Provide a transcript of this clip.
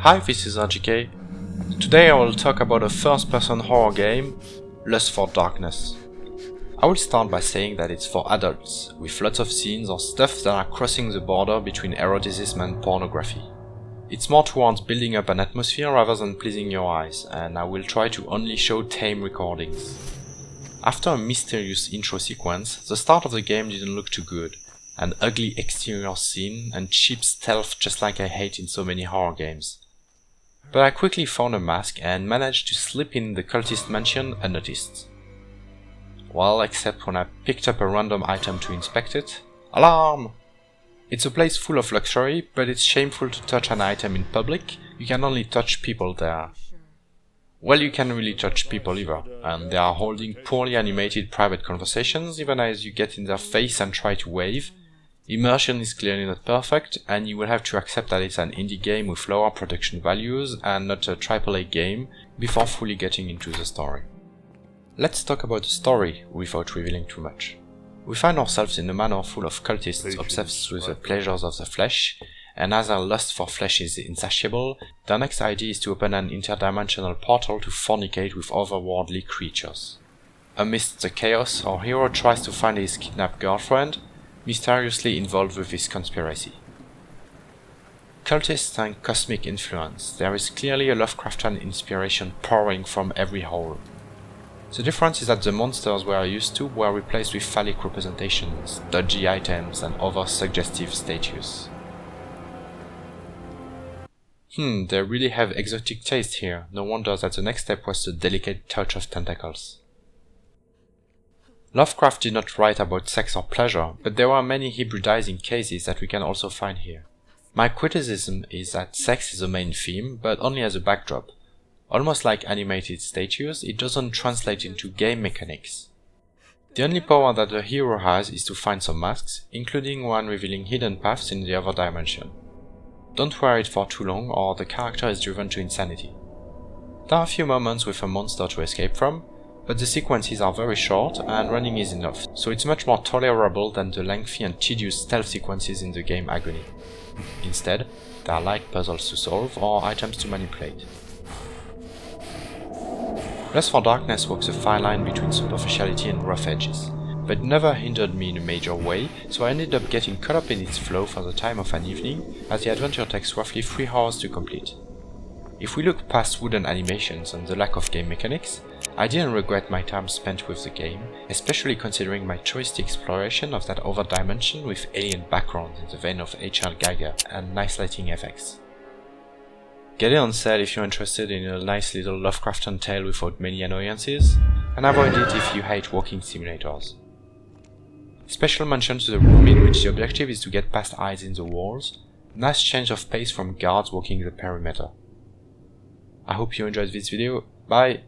Hi, this is RGK. Today I will talk about a first-person horror game, Lust for Darkness. I will start by saying that it's for adults, with lots of scenes or stuff that are crossing the border between eroticism and pornography. It's more towards building up an atmosphere rather than pleasing your eyes, and I will try to only show tame recordings. After a mysterious intro sequence, the start of the game didn't look too good. An ugly exterior scene and cheap stealth just like I hate in so many horror games. But I quickly found a mask and managed to slip in the cultist mansion unnoticed. Well, except when I picked up a random item to inspect it. Alarm! It's a place full of luxury, but it's shameful to touch an item in public. You can only touch people there. Well, you can't really touch people either, and they are holding poorly animated private conversations even as you get in their face and try to wave. Immersion is clearly not perfect, and you will have to accept that it's an indie game with lower production values and not a AAA game before fully getting into the story. Let's talk about the story without revealing too much. We find ourselves in a manor full of cultists obsessed with the pleasures of the flesh, and as our lust for flesh is insatiable, their next idea is to open an interdimensional portal to fornicate with otherworldly creatures. Amidst the chaos, our hero tries to find his kidnapped girlfriend, mysteriously involved with this conspiracy. Cultists and cosmic influence. There is clearly a Lovecraftian inspiration pouring from every hole. The difference is that the monsters we are used to were replaced with phallic representations, dodgy items and other suggestive statues. They really have exotic taste here. No wonder that the next step was the delicate touch of tentacles. Lovecraft did not write about sex or pleasure, but there are many hybridizing cases that we can also find here. My criticism is that sex is the main theme, but only as a backdrop. Almost like animated statues, it doesn't translate into game mechanics. The only power that the hero has is to find some masks, including one revealing hidden paths in the other dimension. Don't wear it for too long or the character is driven to insanity. There are a few moments with a monster to escape from, but the sequences are very short and running is enough, so it's much more tolerable than the lengthy and tedious stealth sequences in the game Agony. Instead, they are light puzzles to solve or items to manipulate. Lust for Darkness walks a fine line between superficiality and rough edges, but never hindered me in a major way, so I ended up getting caught up in its flow for the time of an evening, as the adventure takes roughly 3 hours to complete. If we look past wooden animations and the lack of game mechanics, I didn't regret my time spent with the game, especially considering my choice exploration of that other dimension with alien backgrounds in the vein of H.R. Geiger and nice lighting effects. Get it on sale if you're interested in a nice little Lovecraftian tale without many annoyances, and avoid it if you hate walking simulators. Special mention to the room in which the objective is to get past eyes in the walls. Nice change of pace from guards walking the perimeter. I hope you enjoyed this video. Bye!